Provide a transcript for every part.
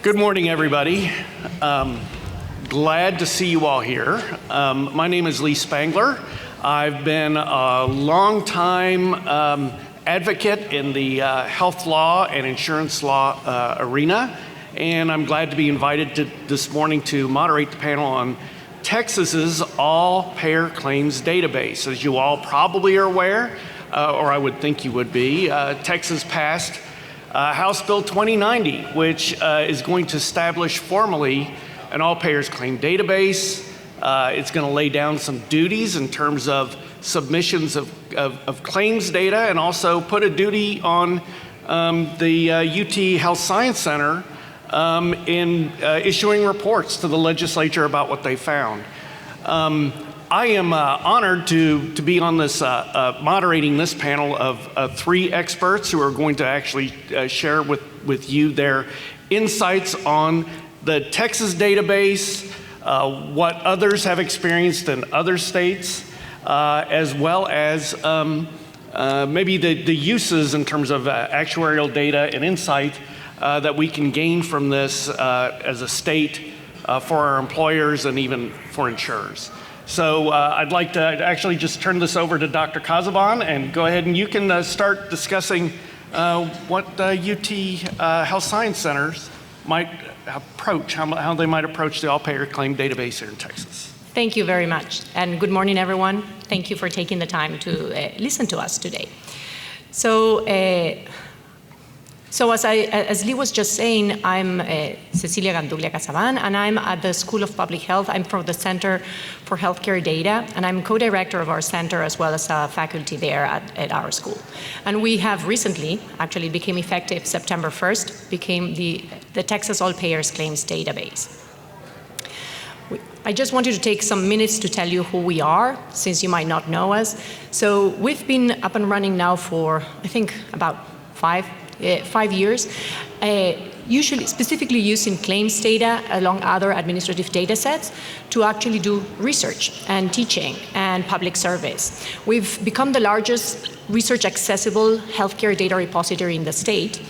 Good morning, everybody. Glad to see you all here. My name is Lee Spangler. I've been a long-time advocate in the health law and insurance law arena, and I'm glad to be invited this morning to moderate the panel on Texas's all-payer claims database. As you all probably are aware, or I would think you would be, Texas passed House Bill 2090, which is going to establish formally an all-payers claim database. It's going to lay down some duties in terms of submissions of claims data, and also put a duty on the UT Health Science Center in issuing reports to the legislature about what they found. I am honored to be on this, moderating this panel of three experts who are going to actually share with you their insights on the Texas database, what others have experienced in other states, as well as maybe the uses in terms of actuarial data and insight that we can gain from this as a state for our employers and even for insurers. So I'd like to actually just turn this over to Dr. Casaban, and go ahead and you can start discussing what UT Health Science Centers might approach, how they might approach the all-payer claim database here in Texas. Thank you very much, and good morning, everyone. Thank you for taking the time to listen to us today. So as Lee was just saying, I'm Cecilia Ganduglia Casaban, and I'm at the School of Public Health. I'm from the Center for Healthcare Data, and I'm co-director of our center as well as a faculty there at our school. And we have recently, actually became effective September 1st, became the Texas All-Payers Claims Database. I just wanted to take some minutes to tell you who we are, since you might not know us. So we've been up and running now for, I think, about 5 years, usually specifically using claims data along other administrative data sets to actually do research and teaching and public service. We've become the largest research accessible healthcare data repository in the state.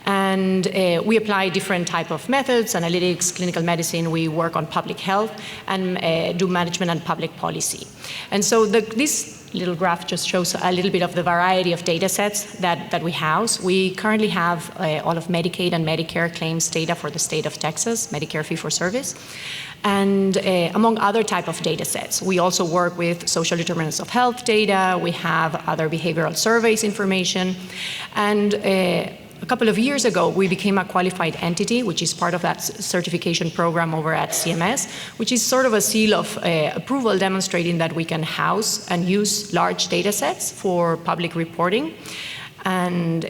And we apply different type of methods, analytics, clinical medicine. We work on public health and do management and public policy. And so this little graph just shows a little bit of the variety of data sets that we house. We currently have all of Medicaid and Medicare claims data for the state of Texas, Medicare fee-for-service, and among other type of data sets. We also work with social determinants of health data. We have other behavioral surveys information, and a couple of years ago, we became a qualified entity, which is part of that certification program over at CMS, which is sort of a seal of approval demonstrating that we can house and use large data sets for public reporting, and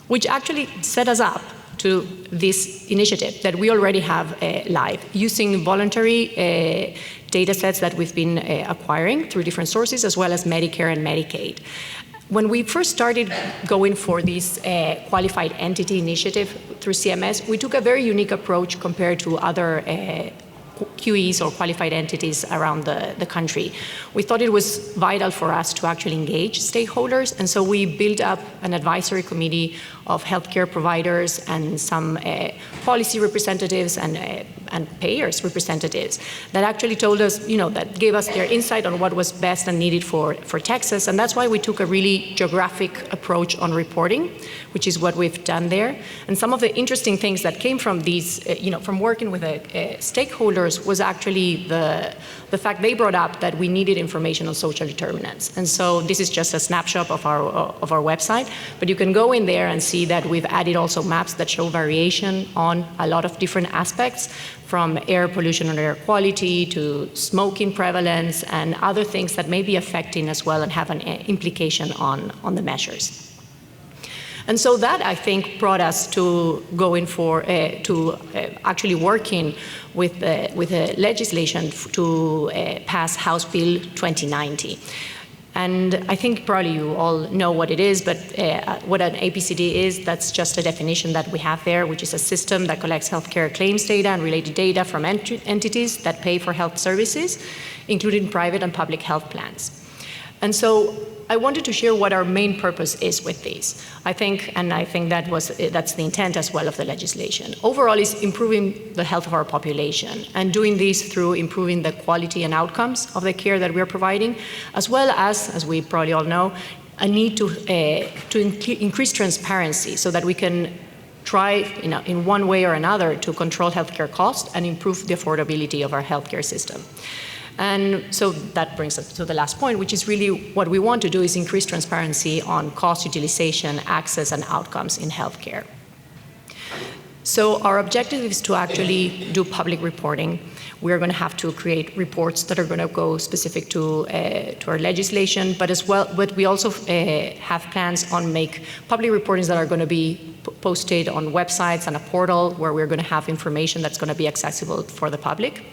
which actually set us up to this initiative that we already have live, using voluntary data sets that we've been acquiring through different sources, as well as Medicare and Medicaid. When we first started going for this qualified entity initiative through CMS, we took a very unique approach compared to other QEs or qualified entities around the country. We thought it was vital for us to actually engage stakeholders, and so we built up an advisory committee of healthcare providers and some policy representatives and payers representatives that actually told us, that gave us their insight on what was best and needed for Texas. And that's why we took a really geographic approach on reporting, which is what we've done there. And some of the interesting things that came from these, from working with stakeholders was actually the fact they brought up that we needed information on social determinants. And so this is just a snapshot of our website, but you can go in there and see that we've added also maps that show variation on a lot of different aspects, from air pollution and air quality to smoking prevalence and other things that may be affecting as well and have an implication on the measures. And so that, I think, brought us to going for, actually working with the legislation to pass House Bill 2090. And I think probably you all know what it is, but what an APCD is, that's just a definition that we have there, which is a system that collects healthcare claims data and related data from entities that pay for health services, including private and public health plans. And so I wanted to share what our main purpose is with these. I think that's the intent as well of the legislation. Overall, is improving the health of our population and doing this through improving the quality and outcomes of the care that we're providing, as well as we probably all know, a need to increase transparency so that we can try in one way or another to control healthcare costs and improve the affordability of our healthcare system. And so that brings us to the last point, which is really what we want to do is increase transparency on cost, utilization, access, and outcomes in healthcare. So our objective is to actually do public reporting. We're going to have to create reports that are going to go specific to our legislation, but we also have plans on make public reportings that are going to be posted on websites and a portal where we're going to have information that's going to be accessible for the public.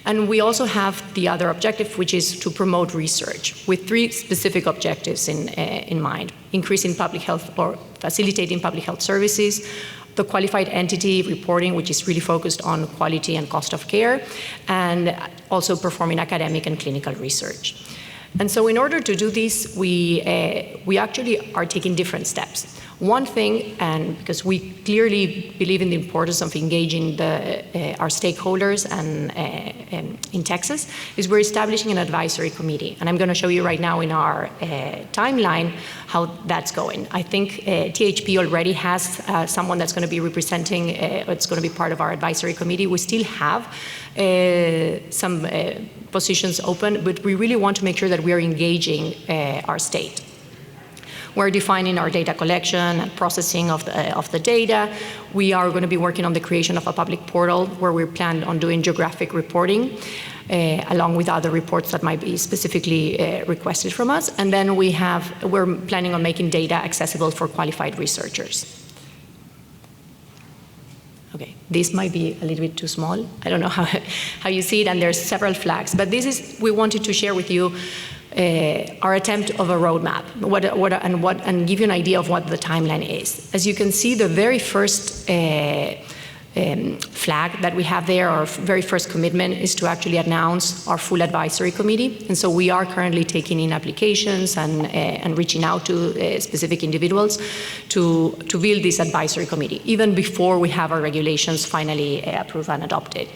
And we also have the other objective, which is to promote research with 3 specific objectives in mind: increasing public health or facilitating public health services, the qualified entity reporting, which is really focused on quality and cost of care, and also performing academic and clinical research. And so in order to do this, we actually are taking different steps. One thing, and because we clearly believe in the importance of engaging our stakeholders and in Texas, is we're establishing an advisory committee. And I'm going to show you right now in our timeline how that's going. I think THP already has someone that's going to be representing, it's going to be part of our advisory committee. We still have some positions open, but we really want to make sure that we are engaging our state. We're defining our data collection and processing of the data. We are going to be working on the creation of a public portal where we plan on doing geographic reporting, along with other reports that might be specifically requested from us. And then we're planning on making data accessible for qualified researchers. Okay, this might be a little bit too small. I don't know how you see it, and there's several flags. But we wanted to share with you our attempt of a roadmap, and give you an idea of what the timeline is. As you can see, the very first flag that we have there, our very first commitment, is to actually announce our full advisory committee. And so we are currently taking in applications and reaching out to specific individuals to build this advisory committee, even before we have our regulations finally approved and adopted.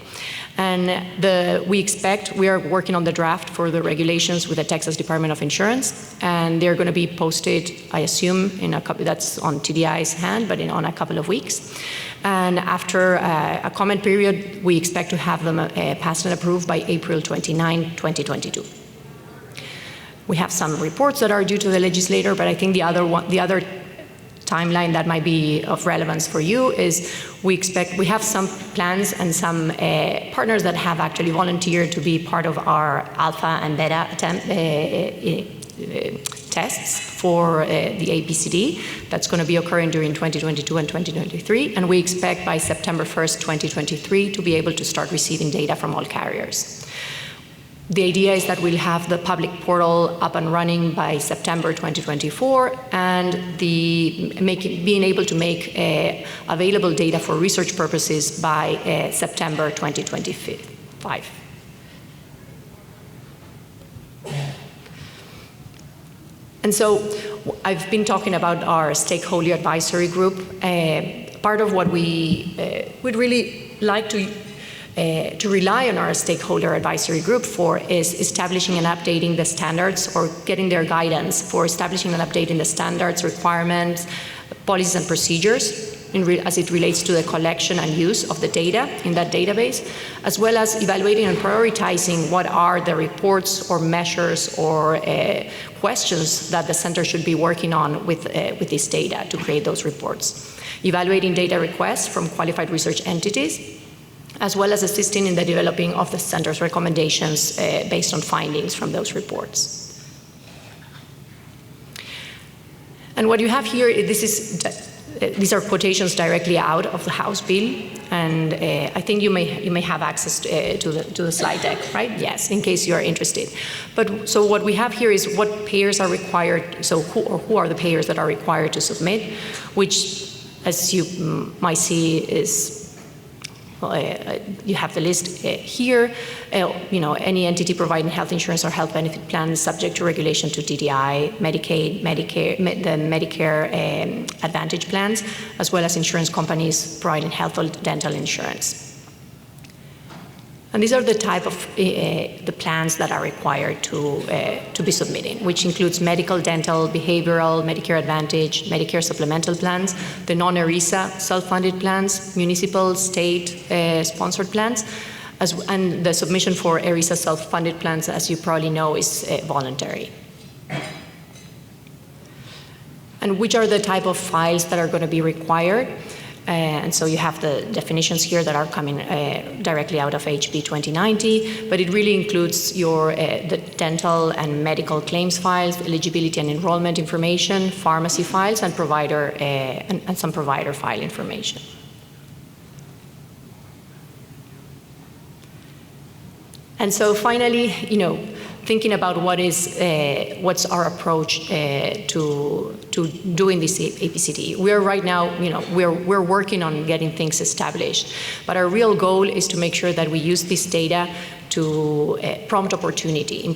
And we are working on the draft for the regulations with the Texas Department of Insurance, and they're going to be posted, I assume, that's on TDI's hand, but on a couple of weeks. And after a comment period, we expect to have them passed and approved by April 29, 2022. We have some reports that are due to the legislator, but I think the other timeline that might be of relevance for you is we have some plans and some partners that have actually volunteered to be part of our alpha and beta tests for the APCD. That's going to be occurring during 2022 and 2023, and we expect by September 1st, 2023 to be able to start receiving data from all carriers. The idea is that we'll have the public portal up and running by September 2024, and being able to make available data for research purposes by September 2025. And so I've been talking about our stakeholder advisory group. Part of what we would really like to rely on our stakeholder advisory group for is establishing and updating the standards, or getting their guidance for establishing and updating the standards, requirements, policies and procedures as it relates to the collection and use of the data in that database, as well as evaluating and prioritizing what are the reports or measures or questions that the center should be working on with this data to create those reports. Evaluating data requests from qualified research entities, as well as assisting in the developing of the center's recommendations based on findings from those reports. And what you have here, these are quotations directly out of the House bill, and I think you may have access to the slide deck, right? Yes, in case you are interested. But so what we have here is what payers are required. So who are the payers that are required to submit, which, as you might see, is you have the list here. Any entity providing health insurance or health benefit plans subject to regulation to TDI, Medicaid, Medicare, the Medicare Advantage plans, as well as insurance companies providing health or dental insurance. And these are the type of the plans that are required to be submitting, which includes medical, dental, behavioral, Medicare Advantage, Medicare supplemental plans, the non-ERISA self-funded plans, municipal, state sponsored plans, and the submission for ERISA self-funded plans, as you probably know, is voluntary. And which are the type of files that are going to be required? And so you have the definitions here that are coming directly out of HB 2090, but it really includes the dental and medical claims files, eligibility and enrollment information, pharmacy files, and provider and some provider file information. And so finally, thinking about what's our approach to doing this APCD. We are right now, we're working on getting things established, but our real goal is to make sure that we use this data to prompt opportunity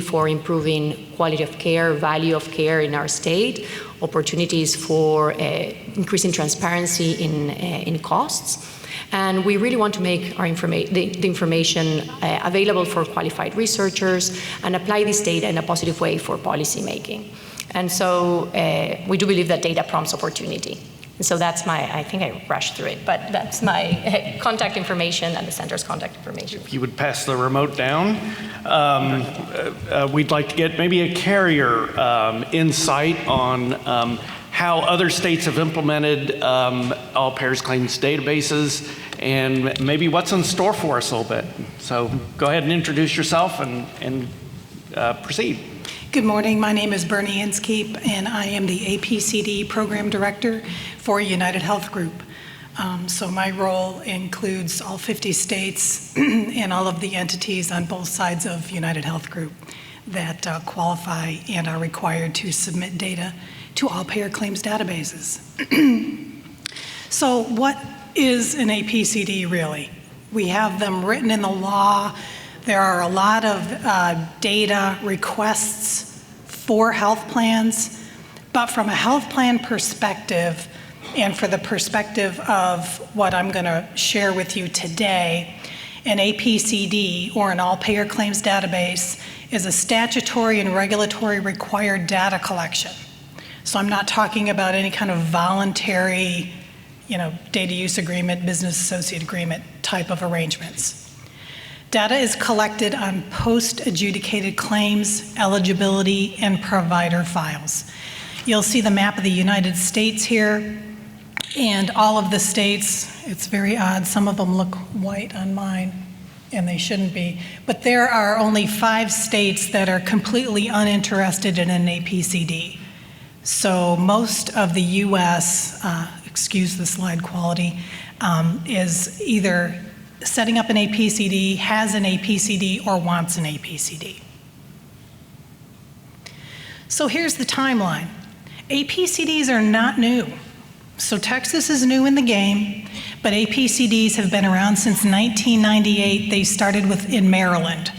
for improving quality of care, value of care in our state, opportunities for increasing transparency in costs. And we really want to make our the information available for qualified researchers and apply this data in a positive way for policymaking. And so we do believe that data prompts opportunity. And so that's I think I rushed through it, but that's my contact information and the center's contact information. If you would pass the remote down. We'd like to get maybe a carrier insight on how other states have implemented all payers claims databases, and maybe what's in store for us a little bit. So go ahead and introduce yourself and proceed. Good morning. My name is Bernie Inskeep, and I am the APCD Program Director for United Health Group. So my role includes all 50 states and all of the entities on both sides of United Health Group that qualify and are required to submit data to all payer claims databases. So what is an APCD really? We have them written in the law. There are a lot of data requests for health plans, but from a health plan perspective, and for the perspective of what I'm going to share with you today, an APCD, or an all-payer claims database, is a statutory and regulatory required data collection. So I'm not talking about any kind of voluntary, data use agreement, business associate agreement type of arrangements. Data is collected on post-adjudicated claims, eligibility, and provider files. You'll see the map of the United States here, and all of the states, it's very odd, some of them look white on mine, and they shouldn't be, but there are only 5 states that are completely uninterested in an APCD. So most of the US, excuse the slide quality, is either setting up an APCD, has an APCD, or wants an APCD. So here's the timeline. APCDs are not new. So Texas is new in the game, but APCDs have been around since 1998. They started in Maryland.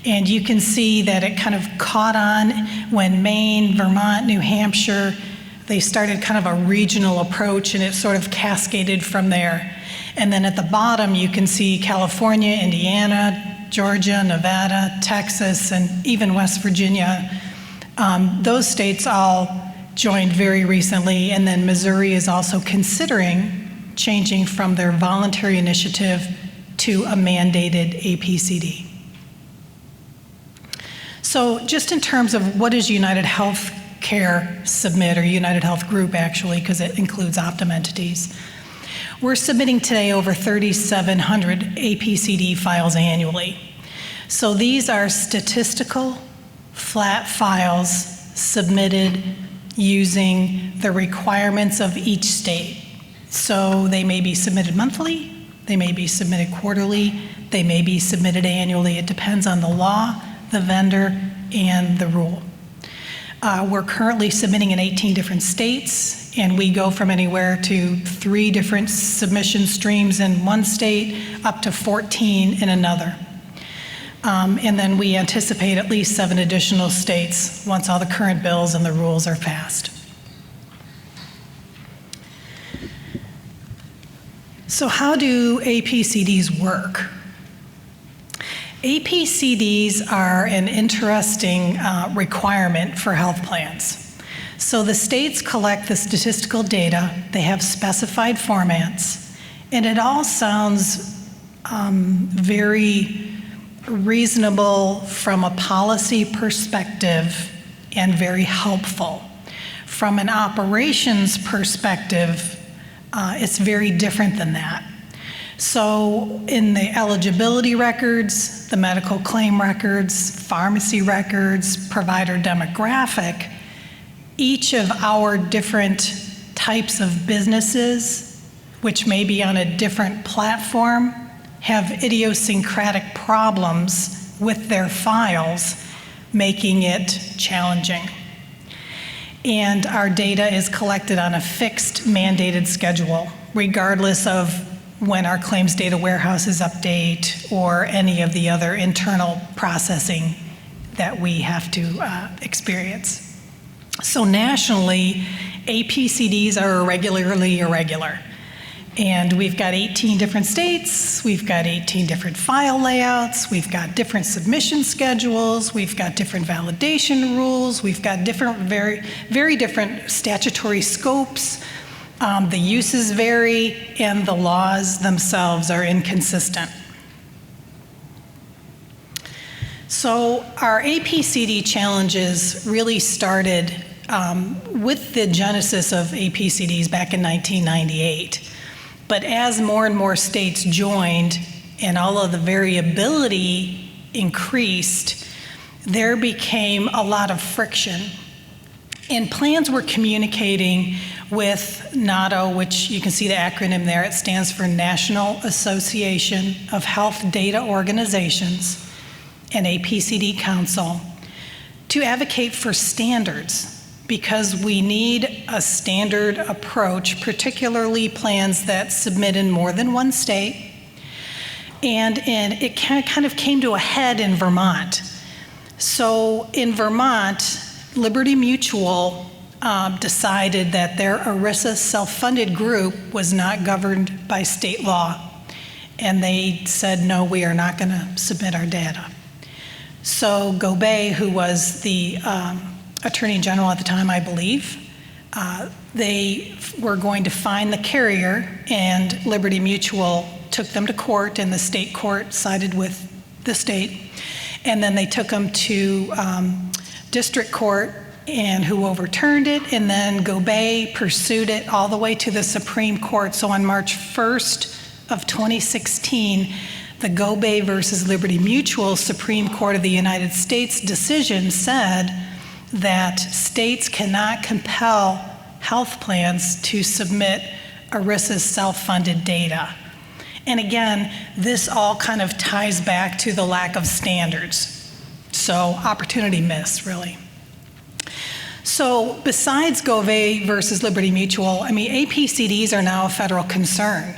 And you can see that it kind of caught on when Maine, Vermont, New Hampshire, they started kind of a regional approach, and it sort of cascaded from there. And then at the bottom, you can see California, Indiana, Georgia, Nevada, Texas, and even West Virginia. Those states all joined very recently, and then Missouri is also considering changing from their voluntary initiative to a mandated APCD. So just in terms of what does United Healthcare submit, or United Health Group actually, because it includes Optum entities, we're submitting today over 3,700 APCD files annually. So these are statistical, flat files submitted using the requirements of each state. So they may be submitted monthly, they may be submitted quarterly, they may be submitted annually. It depends on the law, the vendor, and the rule. We're currently submitting in 18 different states And we go from anywhere to 3 different submission streams in one state up to 14 in another. And then we anticipate at least 7 additional states once all the current bills and the rules are passed. So how do APCDs work? APCDs are an interesting requirement for health plans. So the states collect the statistical data, they have specified formats, and it all sounds very reasonable from a policy perspective and very helpful. From an operations perspective, it's very different than that. So in the eligibility records, the medical claim records, pharmacy records, provider demographic, each of our different types of businesses, which may be on a different platform, have idiosyncratic problems with their files, making it challenging. And our data is collected on a fixed mandated schedule, regardless of when our claims data warehouses update or any of the other internal processing that we have to experience. So nationally, APCDs are irregularly irregular. And we've got 18 different states, we've got 18 different file layouts, we've got different submission schedules, we've got different validation rules, we've got different, very different statutory scopes. The uses vary, and the laws themselves are inconsistent. So our APCD challenges really started with the genesis of APCDs back in 1998. But as more and more states joined and all of the variability increased, there became a lot of friction. And plans were communicating with NADO, which you can see the acronym there. It stands for National Association of Health Data Organizations, and APCD Council, to advocate for standards, because we need a standard approach, particularly plans that submit in more than one state. And it kind of came to a head in Vermont. So in Vermont, Liberty Mutual decided that their ERISA self-funded group was not governed by state law. And they said, no, we are not going to submit our data. So Gobey, who was the Attorney General at the time, I believe, they were going to fine the carrier, and Liberty Mutual took them to court, and the state court sided with the state. And then they took them to district court, and who overturned it, and then Gobey pursued it all the way to the Supreme Court. So on March 1st of 2016, the Gobey versus Liberty Mutual Supreme Court of the United States decision said that states cannot compel health plans to submit ERISA's self-funded data. And again, this all kind of ties back to the lack of standards. So opportunity missed, really. So besides Gobey versus Liberty Mutual, I mean, APCDs are now a federal concern,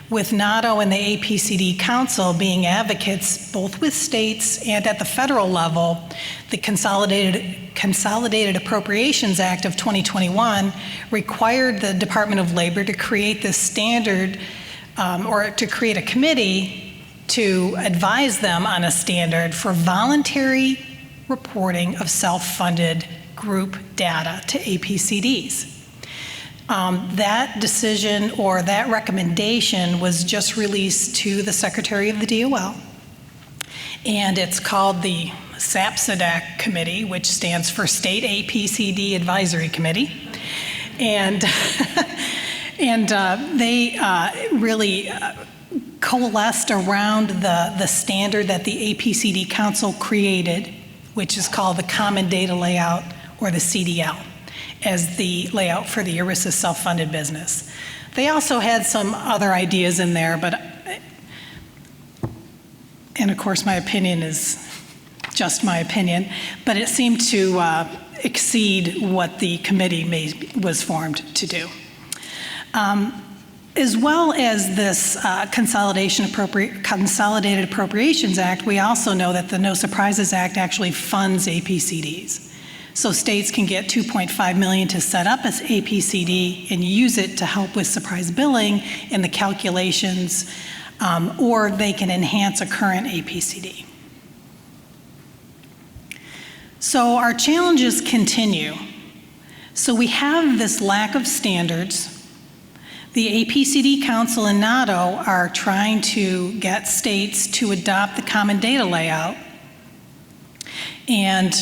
with NADO and the APCD Council being advocates both with states and at the federal level. The Consolidated Appropriations Act of 2021 required the Department of Labor to create this standard or to create a committee to advise them on a standard for voluntary reporting of self-funded group data to APCDs. That decision or that recommendation was just released to the Secretary of the DOL, and it's called the SAPSADAC Committee, which stands for State APCD Advisory Committee. And, they really coalesced around the standard that the APCD Council created, which is called the Common Data Layout, or the CDL, as the layout for the ERISA self-funded business. They also had some other ideas in there, and of course my opinion is just my opinion, but it seemed to exceed what the committee was formed to do. As well as this Consolidated Appropriations Act, we also know that the No Surprises Act actually funds APCDs. So states can get $2.5 million to set up as APCD and use it to help with surprise billing in the calculations, or they can enhance a current APCD. So our challenges continue. So we have this lack of standards. The APCD Council and NATO are trying to get states to adopt the common data layout. And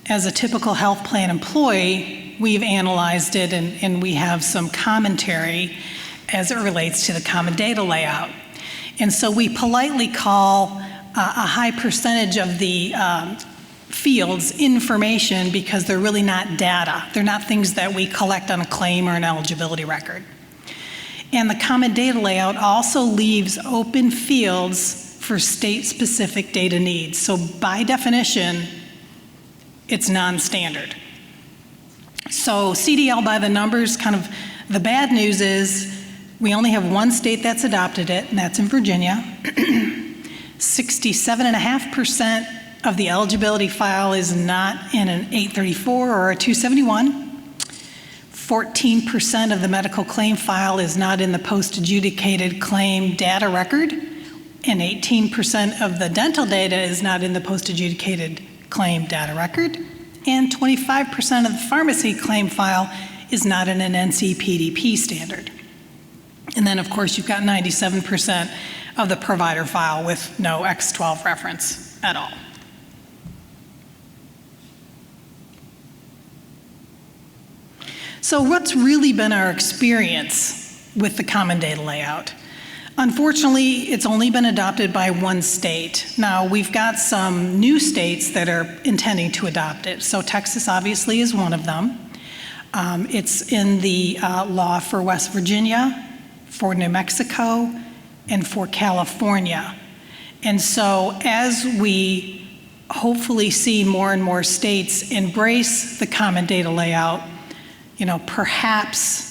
as a typical health plan employee, we've analyzed it and we have some commentary as it relates to the common data layout. And so we politely call a high percentage of the fields information because they're really not data. They're not things that we collect on a claim or an eligibility record. And the common data layout also leaves open fields for state-specific data needs. So by definition, it's non-standard. So CDL by the numbers, kind of the bad news is we only have one state that's adopted it, and that's in Virginia. 67.5% of the eligibility file is not in an 834 or a 271. 14% of the medical claim file is not in the post-adjudicated claim data record, and 18% of the dental data is not in the post-adjudicated claim data record, and 25% of the pharmacy claim file is not in an NCPDP standard. And then, of course, you've got 97% of the provider file with no X12 reference at all. So what's really been our experience with the common data layout? Unfortunately, it's only been adopted by one state. Now, we've got some new states that are intending to adopt it. So Texas obviously is one of them. It's in the law for West Virginia, for New Mexico, and for California. And so as we hopefully see more and more states embrace the common data layout, perhaps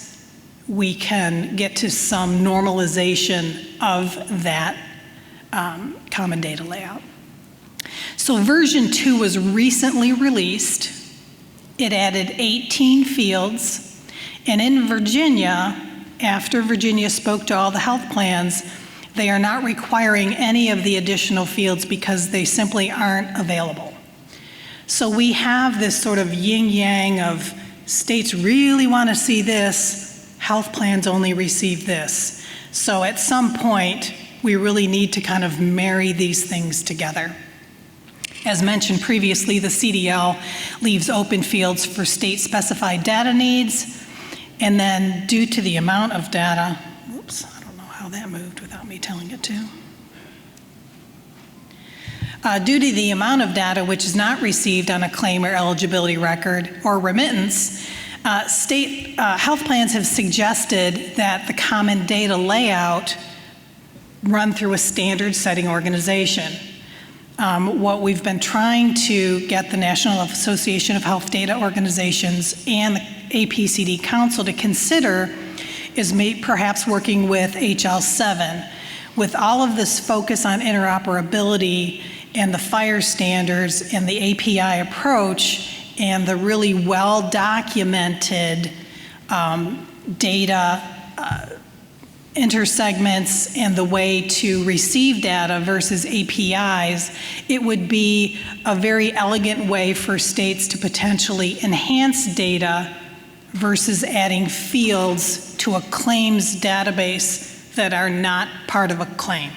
we can get to some normalization of that common data layout. So version 2 was recently released. It added 18 fields, and in Virginia, after Virginia spoke to all the health plans, they are not requiring any of the additional fields because they simply aren't available. So we have this sort of yin-yang of states really want to see this, health plans only receive this. So at some point, we really need to kind of marry these things together. As mentioned previously, the CDL leaves open fields for state-specified data needs, and then due to the amount of data, oops, I don't know how that moved without me telling it to. Due to the amount of data which is not received on a claim or eligibility record or remittance, state health plans have suggested that the common data layout run through a standard setting organization. What we've been trying to get the National Association of Health Data Organizations and the APCD Council to consider is perhaps working with HL7. With all of this focus on interoperability and the FHIR standards and the API approach and the really well-documented data intersegments and the way to receive data versus APIs, it would be a very elegant way for states to potentially enhance data versus adding fields to a claims database that are not part of a claim.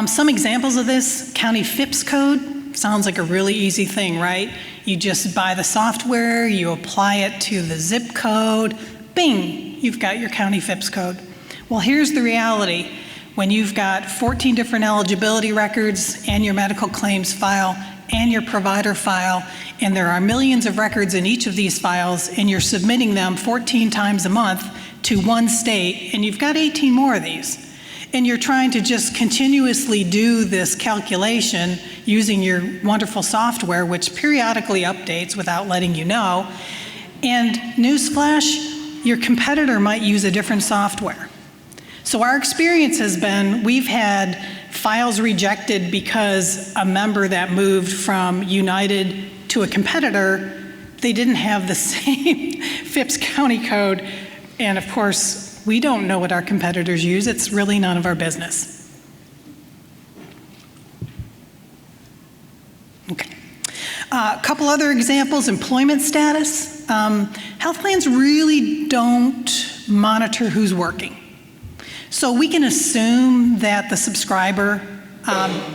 Some examples of this: county FIPS code. Sounds like a really easy thing, right? You just buy the software, you apply it to the zip code, bing, you've got your county FIPS code. Well, here's the reality. When you've got 14 different eligibility records and your medical claims file and your provider file, and there are millions of records in each of these files, and you're submitting them 14 times a month to one state, and you've got 18 more of these, and you're trying to just continuously do this calculation using your wonderful software, which periodically updates without letting you know, and newsflash, your competitor might use a different software. So our experience has been, we've had files rejected because a member that moved from United to a competitor, they didn't have the same Phipps County code, and of course, we don't know what our competitors use. It's really none of our business. Okay. A couple other examples, employment status. Health plans really don't monitor who's working. So we can assume that the subscriber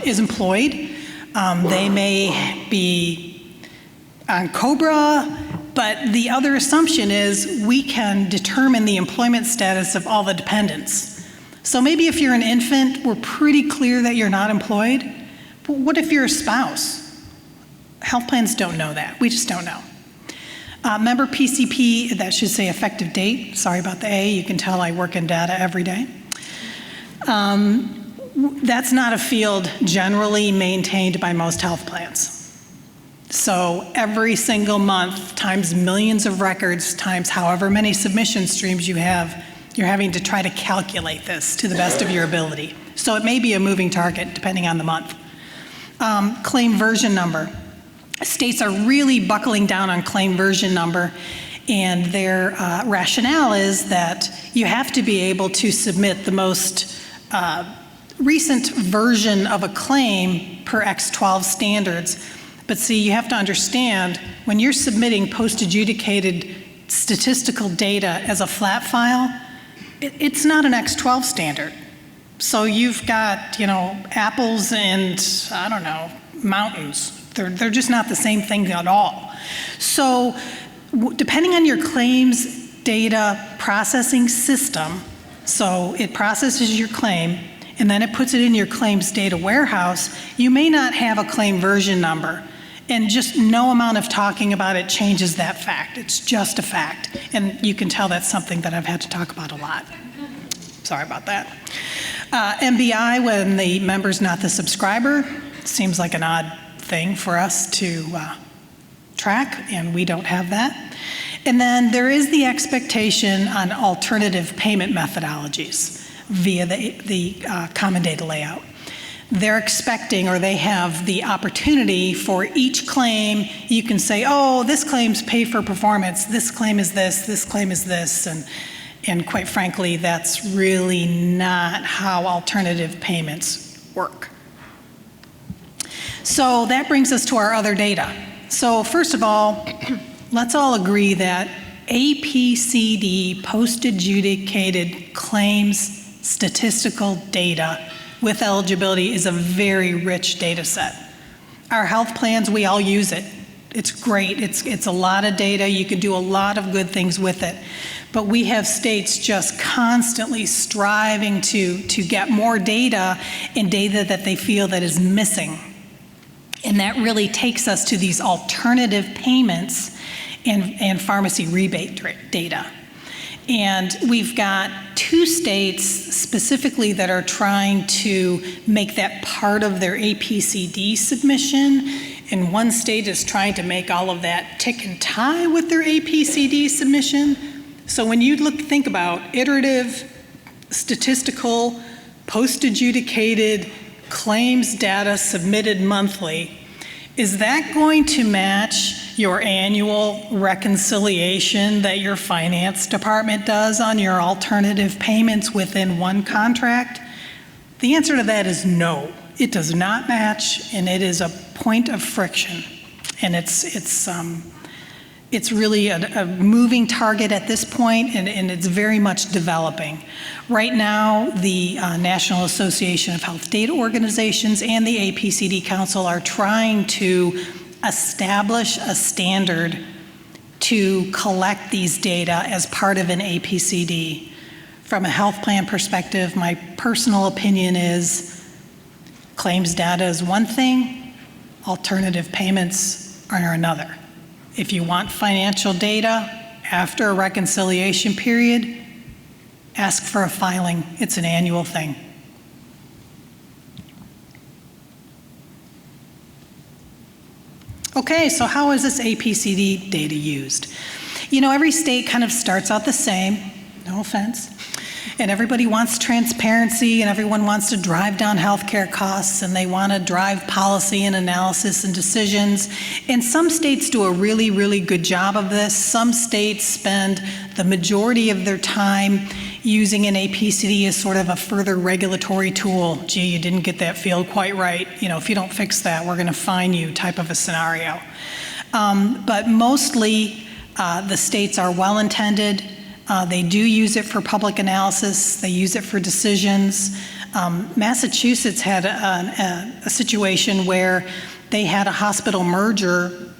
is employed. They may be on COBRA, but the other assumption is we can determine the employment status of all the dependents. So maybe if you're an infant, we're pretty clear that you're not employed. But what if you're a spouse? Health plans don't know that. We just don't know. Member PCP, that should say effective date. Sorry about the A. You can tell I work in data every day. That's not a field generally maintained by most health plans. So every single month times millions of records times however many submission streams you have, you're having to try to calculate this to the best of your ability. So it may be a moving target depending on the month. Claim version number. States are really buckling down on claim version number, and their rationale is that you have to be able to submit the most recent version of a claim per X12 standards. But see, you have to understand, when you're submitting post-adjudicated statistical data as a flat file, it's not an X12 standard. So you've got, apples and, I don't know, mountains. They're just not the same thing at all. So depending on your claims data processing system, so it processes your claim, and then it puts it in your claims data warehouse, you may not have a claim version number. And just no amount of talking about it changes that fact. It's just a fact. And you can tell that's something that I've had to talk about a lot. Sorry about that. MBI, when the member's not the subscriber, seems like an odd thing for us to track, and we don't have that. And then there is the expectation on alternative payment methodologies via the common data layout. They're expecting, or they have the opportunity for each claim, you can say, oh, this claim's pay for performance, this claim is this claim is this, and quite frankly, that's really not how alternative payments work. So that brings us to our other data. So first of all, let's all agree that APCD post-adjudicated claims statistical data with eligibility is a very rich data set. Our health plans, we all use it. It's great. It's a lot of data. You can do a lot of good things with it. But we have states just constantly striving to get more data and data that they feel that is missing. And that really takes us to these alternative payments and pharmacy rebate data. And we've got 2 states specifically that are trying to make that part of their APCD submission, and 1 state is trying to make all of that tick and tie with their APCD submission. So when you think about iterative, statistical, post-adjudicated claims data submitted monthly, is that going to match your annual reconciliation that your finance department does on your alternative payments within one contract? The answer to that is no. It does not match, and it is a point of friction. And it's really a moving target at this point, and it's very much developing. Right now, the National Association of Health Data Organizations and the APCD Council are trying to establish a standard to collect these data as part of an APCD. From a health plan perspective, my personal opinion is claims data is one thing, alternative payments are another. If you want financial data after a reconciliation period, ask for a filing. It's an annual thing. Okay, so how is this APCD data used? You know, every state kind of starts out the same, no offense, and everybody wants transparency and everyone wants to drive down healthcare costs and they want to drive policy and analysis and decisions. And some states do a really, really good job of this. Some states spend the majority of their time using an APCD as sort of a further regulatory tool. Gee, you didn't get that field quite right. You know, if you don't fix that, we're going to fine you type of a scenario. But mostly the states are well-intended. They do use it for public analysis. They use it for decisions. Massachusetts had a situation where they had a hospital merger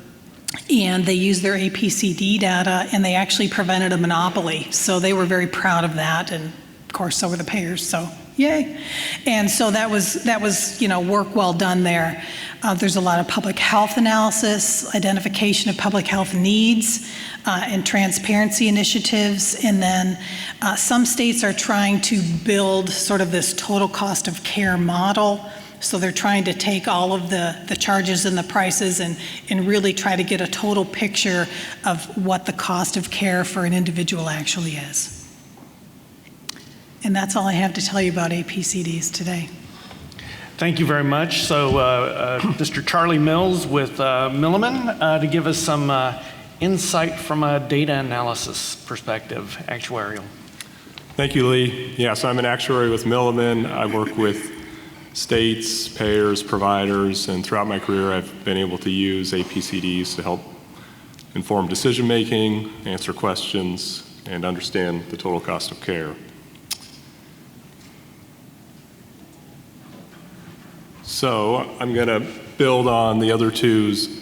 and they used their APCD data and they actually prevented a monopoly. So they were very proud of that, and of course so were the payers, so yay. And so that was you know, work well done there. There's a lot of public health analysis, identification of public health needs, and transparency initiatives. And then some states are trying to build sort of this total cost of care model. So they're trying to take all of the charges and the prices and really try to get a total picture of what the cost of care for an individual actually is. And that's all I have to tell you about APCDs today. Thank you very much. So Mr. Charlie Mills with Milliman to give us some insight from a data analysis perspective, actuarial. Thank you, Lee. Yes, I'm an actuary with Milliman. I work with states, payers, providers, and throughout my career I've been able to use APCDs to help inform decision-making, answer questions, and understand the total cost of care. So I'm going to build on the other two's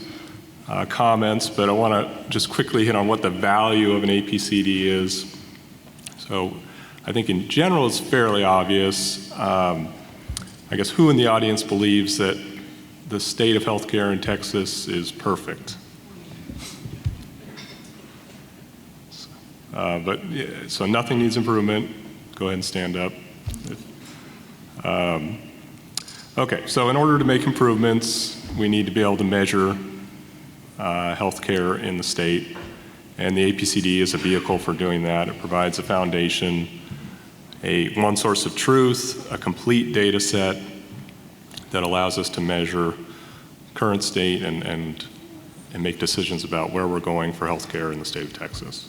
comments, but I want to just quickly hit on what the value of an APCD is. So I think in general it's fairly obvious. I guess who in the audience believes that the state of healthcare in Texas is perfect? So nothing needs improvement. Go ahead and stand up. Okay, so in order to make improvements, we need to be able to measure healthcare in the state, and the APCD is a vehicle for doing that. It provides a foundation, one source of truth, a complete data set that allows us to measure current state and make decisions about where we're going for healthcare in the state of Texas.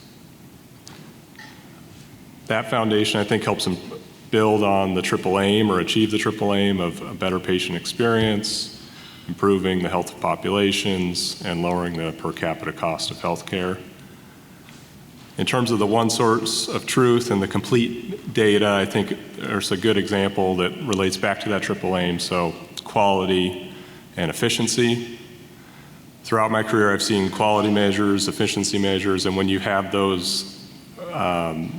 That foundation, I think, helps them build on the triple aim or achieve the triple aim of a better patient experience, improving the health of populations, and lowering the per capita cost of healthcare. In terms of the one source of truth and the complete data, I think there's a good example that relates back to that triple aim, so quality and efficiency. Throughout my career, I've seen quality measures, efficiency measures, and when you have those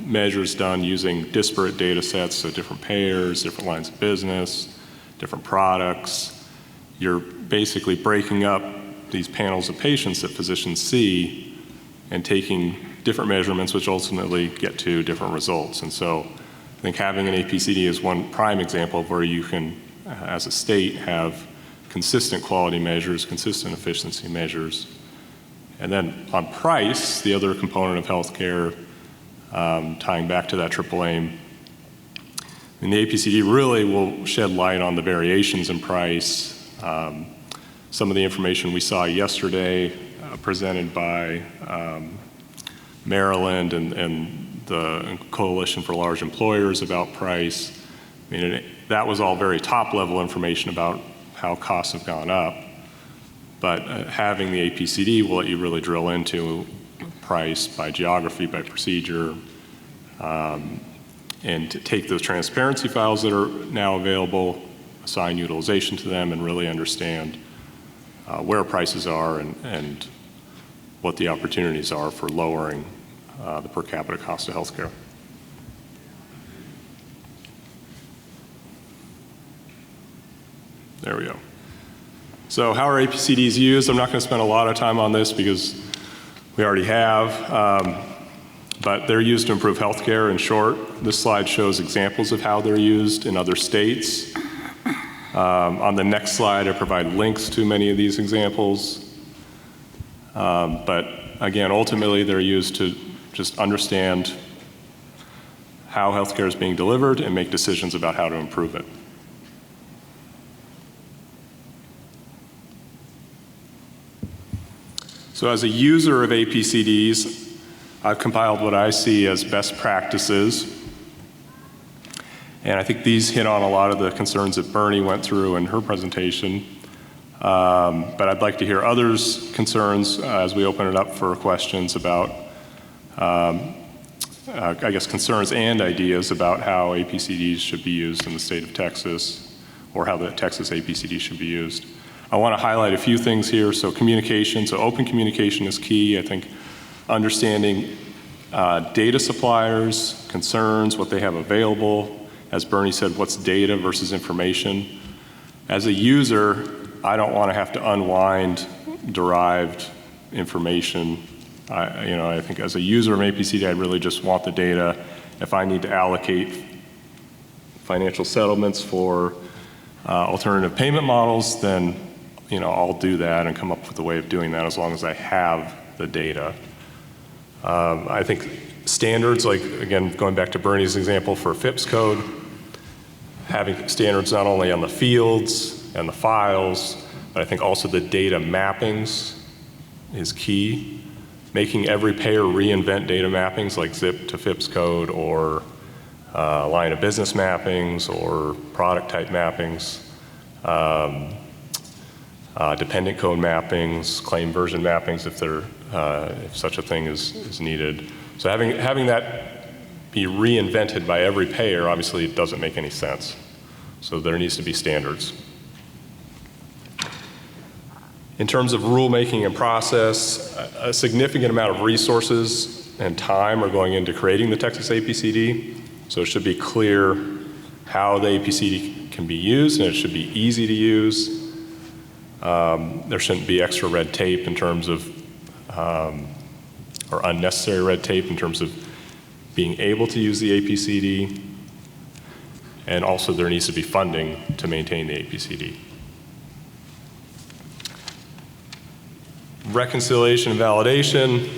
measures done using disparate data sets, so different payers, different lines of business, different products, you're basically breaking up these panels of patients that physicians see and taking different measurements which ultimately get to different results. And so I think having an APCD is one prime example of where you can, as a state, have consistent quality measures, consistent efficiency measures. And then on price, the other component of healthcare, tying back to that triple aim, and the APCD really will shed light on the variations in price. Some of the information we saw yesterday presented by Maryland and the Coalition for Large Employers about price. I mean, that was all very top-level information about how costs have gone up. But having the APCD will let you really drill into price by geography, by procedure, and to take those transparency files that are now available, assign utilization to them, and really understand where prices are and what the opportunities are for lowering the per capita cost of healthcare. There we go. So how are APCDs used? I'm not going to spend a lot of time on this because we already have, but they're used to improve healthcare in short. This slide shows examples of how they're used in other states. On the next slide, I provide links to many of these examples. But again, ultimately, they're used to just understand how healthcare is being delivered and make decisions about how to improve it. So as a user of APCDs, I've compiled what I see as best practices. And I think these hit on a lot of the concerns that Bernie went through in her presentation. But I'd like to hear others' concerns as we open it up for questions about, I guess, concerns and ideas about how APCDs should be used in the state of Texas, or how the Texas APCD should be used. I want to highlight a few things here. So communication, so open communication is key. I think understanding data suppliers, concerns, what they have available. As Bernie said, what's data versus information. As a user, I don't want to have to unwind derived information. I think as a user of APCD, I really just want the data. If I need to allocate financial settlements for alternative payment models, then I'll do that and come up with a way of doing that as long as I have the data. I think standards, like again, going back to Bernie's example for FIPS code, having standards not only on the fields and the files, but I think also the data mappings is key. Making every payer reinvent data mappings like zip to FIPS code, or line of business mappings, or product type mappings, dependent code mappings, claim version mappings if such a thing is needed. So having that be reinvented by every payer, obviously it doesn't make any sense. So there needs to be standards. In terms of rulemaking and process, a significant amount of resources and time are going into creating the Texas APCD. So it should be clear how the APCD can be used, and it should be easy to use. There shouldn't be extra red tape in terms of, or unnecessary red tape in terms of being able to use the APCD. And also there needs to be funding to maintain the APCD. Reconciliation and validation.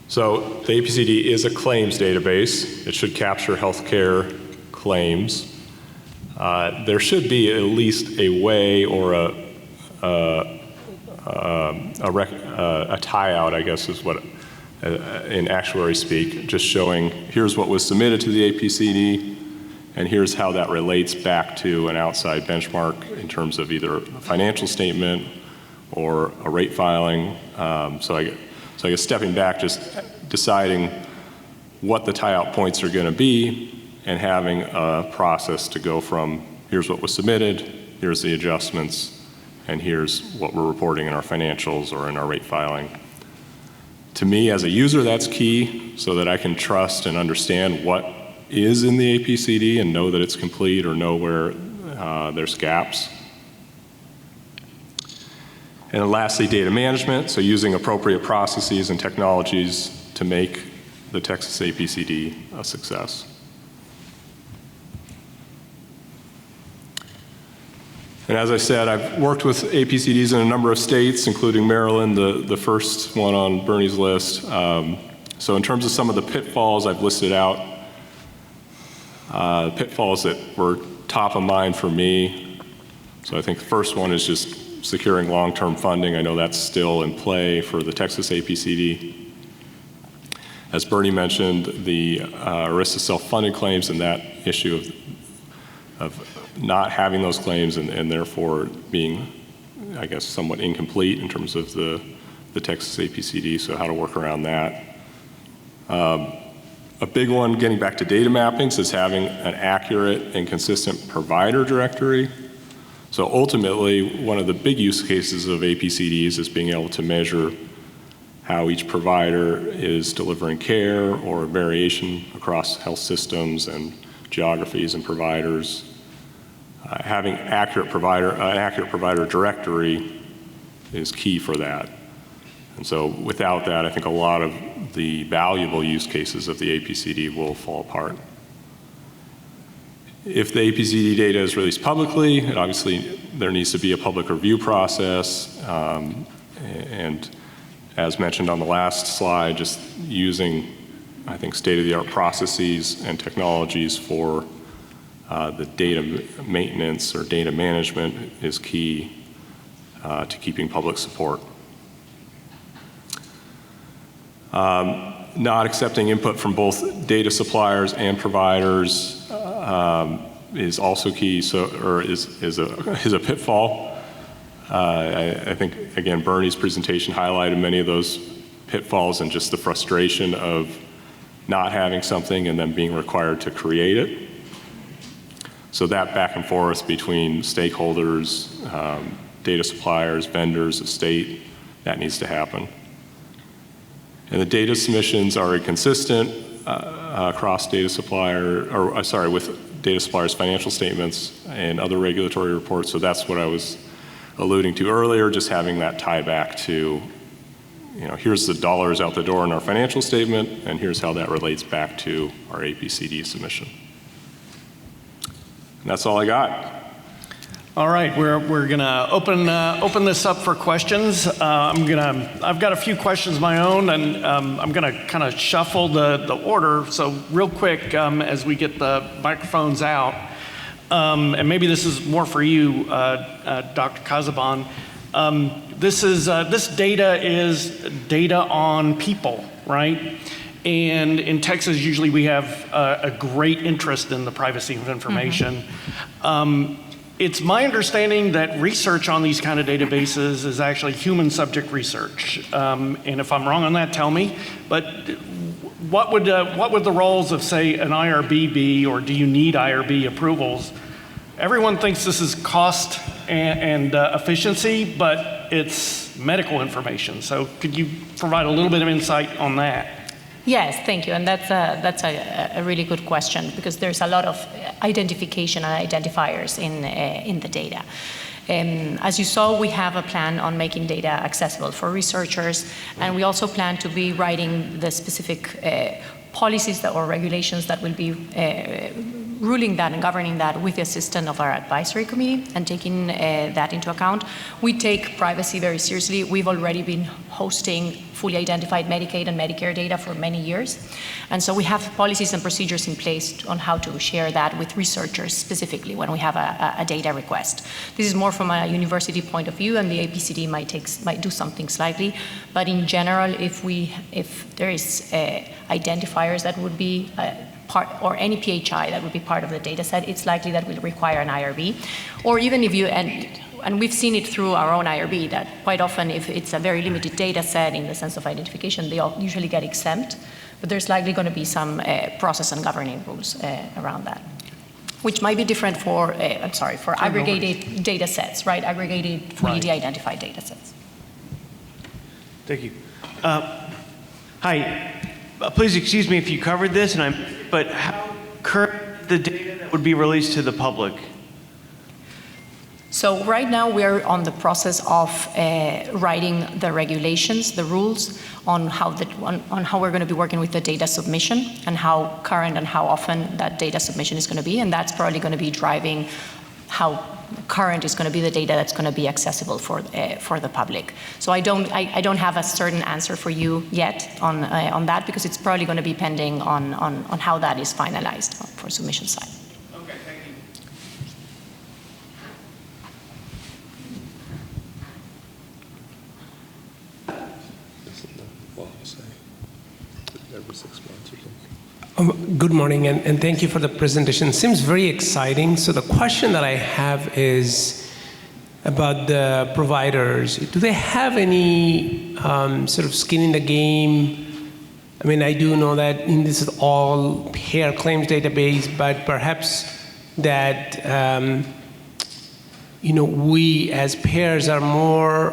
So the APCD is a claims database. It should capture healthcare claims. There should be at least a way or a tie-out, I guess is what, in actuary speak, just showing here's what was submitted to the APCD, and here's how that relates back to an outside benchmark in terms of either a financial statement or a rate filing. So I guess stepping back, just deciding what the tie-out points are going to be, and having a process to go from here's what was submitted, here's the adjustments, and here's what we're reporting in our financials or in our rate filing. To me, as a user, that's key, so that I can trust and understand what is in the APCD and know that it's complete, or know where there's gaps. And then lastly, data management, so using appropriate processes and technologies to make the Texas APCD a success. And as I said, I've worked with APCDs in a number of states, including Maryland, the first one on Bernie's list. So in terms of some of the pitfalls I've listed out, pitfalls that were top of mind for me. So I think the first one is just securing long-term funding. I know that's still in play for the Texas APCD. As Bernie mentioned, the ERISA self-funded claims and that issue of not having those claims and therefore being, I guess, somewhat incomplete in terms of the Texas APCD, so how to work around that. A big one, getting back to data mappings, is having an accurate and consistent provider directory. So ultimately, one of the big use cases of APCDs is being able to measure how each provider is delivering care, or variation across health systems and geographies and providers. Having an accurate provider directory is key for that. And so without that, I think a lot of the valuable use cases of the APCD will fall apart. If the APCD data is released publicly, obviously there needs to be a public review process. And as mentioned on the last slide, just using, I think, state-of-the-art processes and technologies for the data maintenance or data management is key to keeping public support. Not accepting input from both data suppliers and providers is also key, is a pitfall. I think, again, Bernie's presentation highlighted many of those pitfalls and just the frustration of not having something and then being required to create it. So that back and forth between stakeholders, data suppliers, vendors, the state, that needs to happen. And the data submissions are inconsistent across data supplier, with data suppliers' financial statements and other regulatory reports. So that's what I was alluding to earlier, just having that tie back to, here's the dollars out the door in our financial statement, and here's how that relates back to our APCD submission. And that's all I got. All right, we're gonna open this up for questions. I've got a few questions of my own, and I'm gonna kind of shuffle the order. So real quick, as we get the microphones out, and maybe this is more for you, Dr. Casaban. This data is data on people, right? And in Texas, usually we have a great interest in the privacy of information. It's my understanding that research on these kind of databases is actually human subject research. And if I'm wrong on that, tell me. But what would the roles of, say, an IRB be, or do you need IRB approvals? Everyone thinks this is cost and efficiency, but it's medical information. So could you provide a little bit of insight on that? Yes, thank you, and that's a really good question, because there's a lot of identification and identifiers in the data. As you saw, we have a plan on making data accessible for researchers, and we also plan to be writing the specific policies or regulations that will be ruling that and governing that with the assistance of our advisory committee and taking that into account. We take privacy very seriously. We've already been hosting fully identified Medicaid and Medicare data for many years. And so we have policies and procedures in place on how to share that with researchers specifically when we have a data request. This is more from a university point of view, and the APCD might do something slightly. But in general, if there is identifiers that would be part, or any PHI that would be part of the data set, it's likely that will require an IRB. Or even if you, and we've seen it through our own IRB, that quite often if it's a very limited data set in the sense of identification, they all usually get exempt, but there's likely going to be some process and governing rules around that, which might be different for, for aggregated data sets, right? Aggregated, fully identified data sets. Thank you. Hi. Please excuse me if you covered this, but how current the data that would be released to the public? So right now we're on the process of writing the regulations, the rules on how we're going to be working with the data submission and how current and how often that data submission is going to be, and that's probably going to be driving how current is going to be the data that's going to be accessible for the public. So I don't have a certain answer for you yet on that, because it's probably going to be pending on how that is finalized for submission side. Okay, thank you. Good morning, and thank you for the presentation. Seems very exciting. So the question that I have is about the providers. Do they have any sort of skin in the game? I mean, I do know that this is all payer claims database, but perhaps that we as payers are more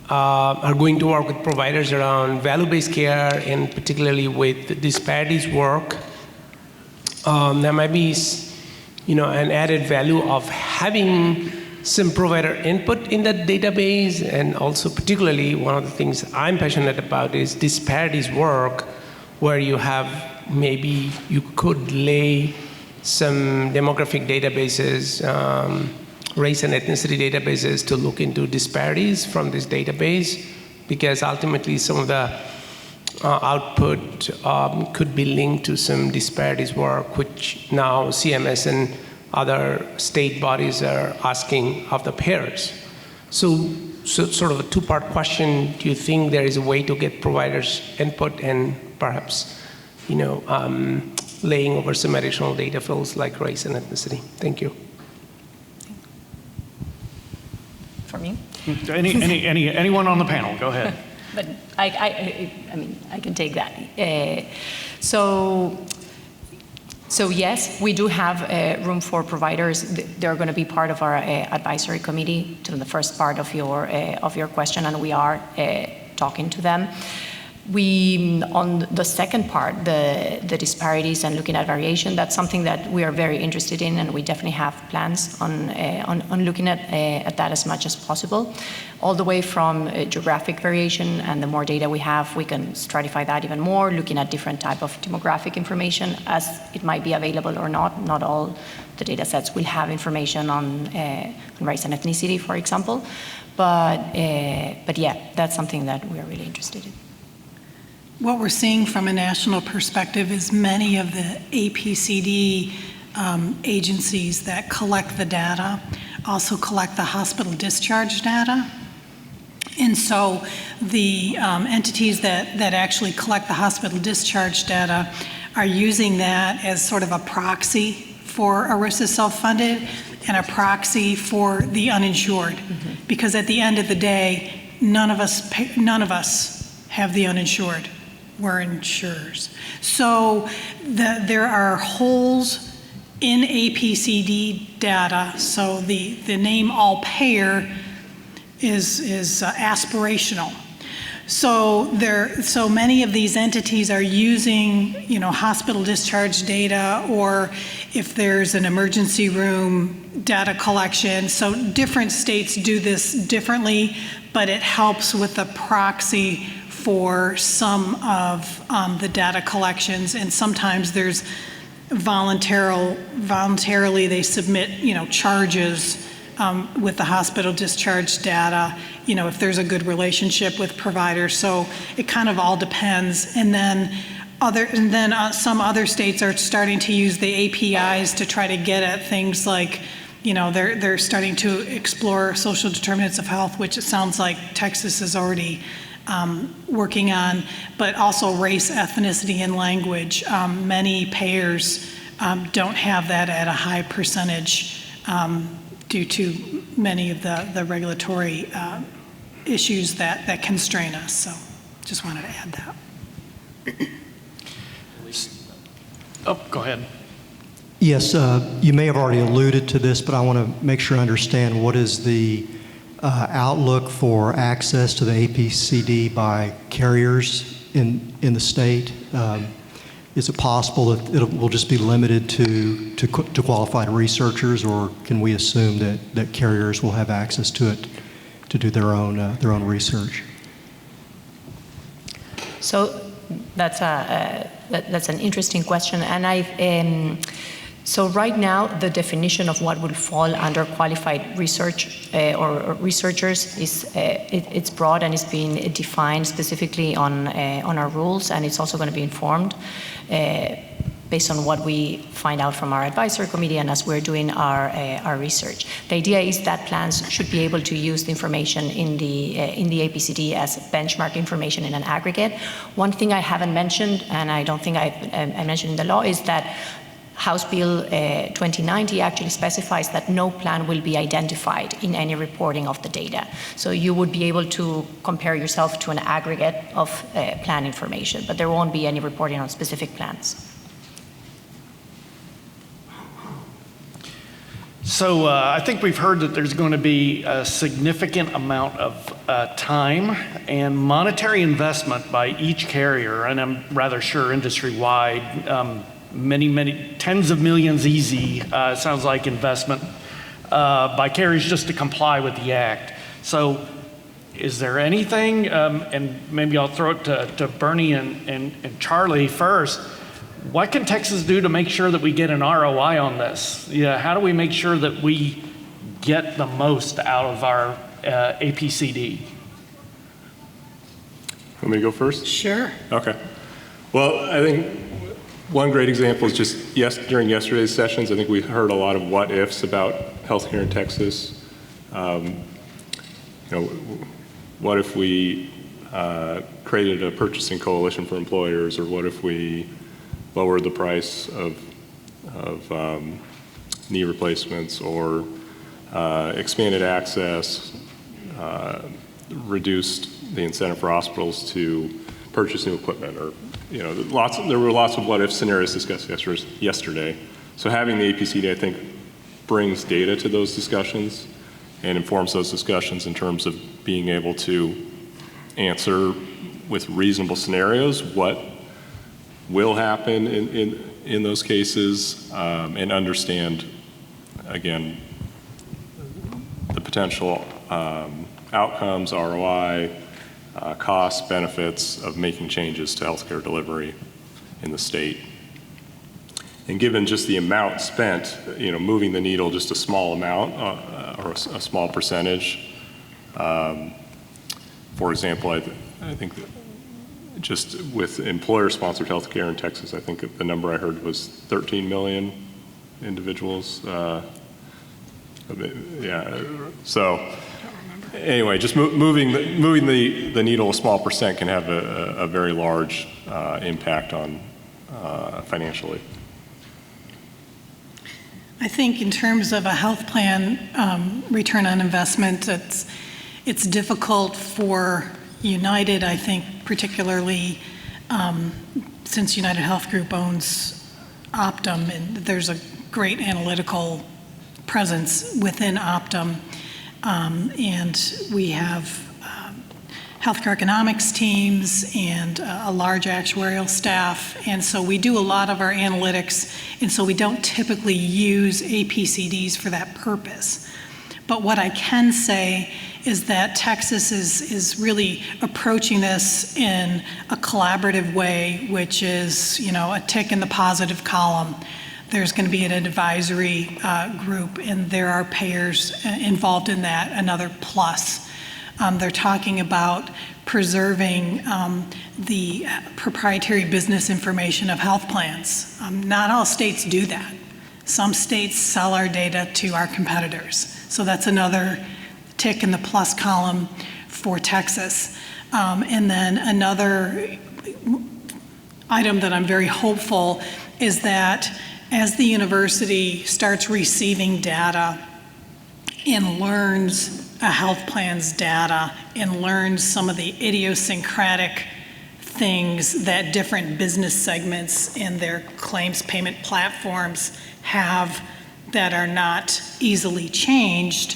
are going to work with providers around value-based care, and particularly with the disparities work. There might be, an added value of having some provider input in that database, and also particularly one of the things I'm passionate about is disparities work, where you have maybe you could lay some demographic databases race and ethnicity databases to look into disparities from this database, because ultimately some of the output could be linked to some disparities work, which now CMS and other state bodies are asking of the payers. So sort of a two-part question: do you think there is a way to get providers' input and perhaps, laying over some additional data fields like race and ethnicity? Thank you. For me? Anyone on the panel, go ahead. But I mean, I can take that. So yes, we do have room for providers. They're going to be part of our advisory committee to the first part of your question, and we are talking to them. On the second part, the disparities and looking at variation, that's something that we are very interested in, and we definitely have plans on looking at that as much as possible, all the way from geographic variation, and the more data we have, we can stratify that even more, looking at different type of demographic information as it might be available or not. Not all the data sets will have information on race and ethnicity, for example, but yeah, that's something that we are really interested in. What we're seeing from a national perspective is many of the APCD agencies that collect the data also collect the hospital discharge data. And so the entities that actually collect the hospital discharge data are using that as sort of a proxy for ERISA self-funded and a proxy for the uninsured. Mm-hmm. Because at the end of the day, none of us have the uninsured. We're insurers. So there are holes in APCD data. So the name all payer is aspirational. So many of these entities are using, hospital discharge data, or if there's an emergency room data collection. So different states do this differently, but it helps with the proxy for some of the data collections, and sometimes there's voluntarily they submit, charges with the hospital discharge data, if there's a good relationship with providers. So it kind of all depends. And then some other states are starting to use the APIs to try to get at things like, they're starting to explore social determinants of health, which it sounds like Texas is already working on, but also race, ethnicity, and language. Many payers don't have that at a high percentage due to many of the regulatory issues that constrain us. So just wanted to add that. Oh, go ahead. Yes, you may have already alluded to this, but I want to make sure I understand what is the outlook for access to the APCD by carriers in the state. Is it possible that it will just be limited to qualified researchers, or can we assume that carriers will have access to it to do their own research? So that's an interesting question, and so right now, the definition of what would fall under qualified research or researchers is it's broad, and it's being defined specifically on our rules, and it's also going to be informed based on what we find out from our advisory committee and as we're doing our research. The idea is that plans should be able to use the information in the APCD as benchmark information in an aggregate. One thing I haven't mentioned, and I don't think I mentioned in the law, is that House Bill 2090 actually specifies that no plan will be identified in any reporting of the data. So you would be able to compare yourself to an aggregate of plan information, but there won't be any reporting on specific plans. So I think we've heard that there's going to be a significant amount of time and monetary investment by each carrier, and I'm rather sure industry-wide, many tens of millions easy, sounds like investment by carriers just to comply with the act. So is there anything, and maybe I'll throw it to Bernie and Charlie first, what can Texas do to make sure that we get an ROI on this? Yeah, how do we make sure that we get the most out of our APCD? Want me to go first? Sure. Okay. Well, I think one great example is just during yesterday's sessions, I think we heard a lot of what ifs about healthcare in Texas. What if we created a purchasing coalition for employers, or what if we lowered the price of knee replacements, or expanded access, reduced the incentive for hospitals to purchase new equipment, or there were lots of what-if scenarios discussed yesterday. So having the APCD, I think, brings data to those discussions and informs those discussions in terms of being able to answer with reasonable scenarios what will happen in those cases, and understand, again, the potential outcomes, ROI, costs, benefits of making changes to healthcare delivery in the state. And given just the amount spent, moving the needle just a small amount or a small percentage. For example, I think that just with employer-sponsored healthcare in Texas, I think the number I heard was 13 million individuals. So anyway, just moving the needle a small percent can have a very large impact on financially. I think in terms of a health plan return on investment, it's difficult for United, I think, particularly since United Health Group owns Optum, and there's a great analytical presence within Optum, and we have healthcare economics teams and a large actuarial staff, and so we do a lot of our analytics, and so we don't typically use APCDs for that purpose. But what I can say is that Texas is really approaching this in a collaborative way, which is, a tick in the positive column. There's going to be an advisory group, and there are payers involved in that, another plus. They're talking about preserving the proprietary business information of health plans. Not all states do that. Some states sell our data to our competitors. So that's another tick in the plus column for Texas. And then another item that I'm very hopeful is that as the university starts receiving data and learns a health plan's data and learns some of the idiosyncratic things that different business segments in their claims payment platforms have that are not easily changed,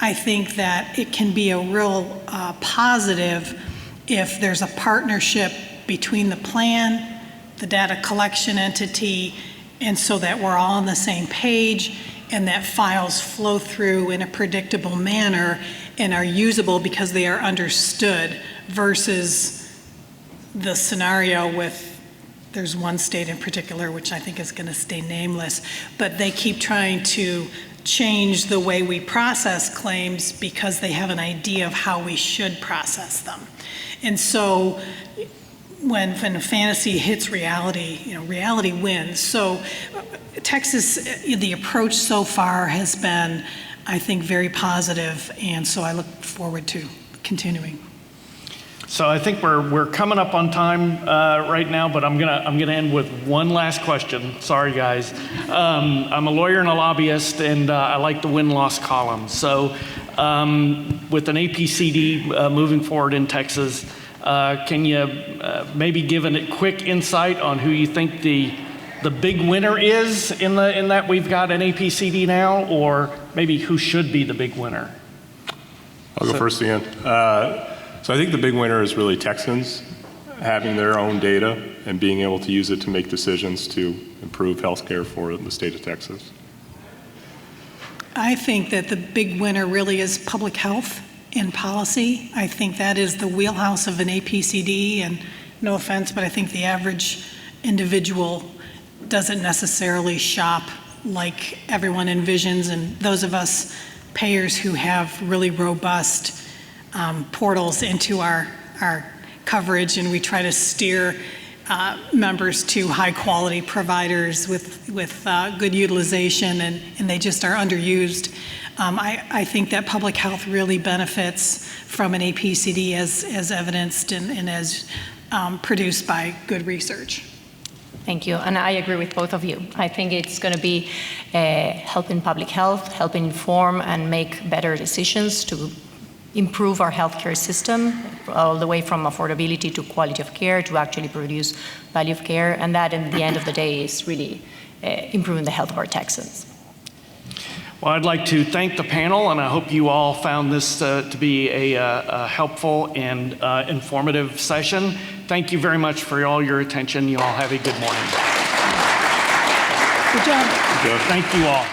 I think that it can be a real positive if there's a partnership between the plan, the data collection entity, and so that we're all on the same page and that files flow through in a predictable manner and are usable because they are understood, versus the scenario with, there's one state in particular which I think is going to stay nameless, but they keep trying to change the way we process claims because they have an idea of how we should process them. And so when fantasy hits reality, reality wins. So Texas, the approach so far has been, I think, very positive, and so I look forward to continuing. So I think we're coming up on time right now, but I'm gonna end with one last question. Sorry, guys. I'm a lawyer and a lobbyist, and I like the win-loss column. So with an APCD moving forward in Texas, can you maybe give a quick insight on who you think the big winner is in that we've got an APCD now, or maybe who should be the big winner? I'll go first again. So I think the big winner is really Texans having their own data and being able to use it to make decisions to improve healthcare for the state of Texas. I think that the big winner really is public health and policy. I think that is the wheelhouse of an APCD, and no offense, but I think the average individual doesn't necessarily shop like everyone envisions, and those of us payers who have really robust portals into our coverage, and we try to steer members to high-quality providers with good utilization, and they just are underused. I think that public health really benefits from an APCD as evidenced and as produced by good research. Thank you, and I agree with both of you. I think it's going to be helping public health, helping inform and make better decisions to improve our healthcare system, all the way from affordability to quality of care to actually produce value of care, and that, in the end of the day, is really improving the health of our Texans. Well, I'd like to thank the panel, and I hope you all found this to be a helpful and informative session. Thank you very much for all your attention. You all have a good morning. Good job. Thank you all.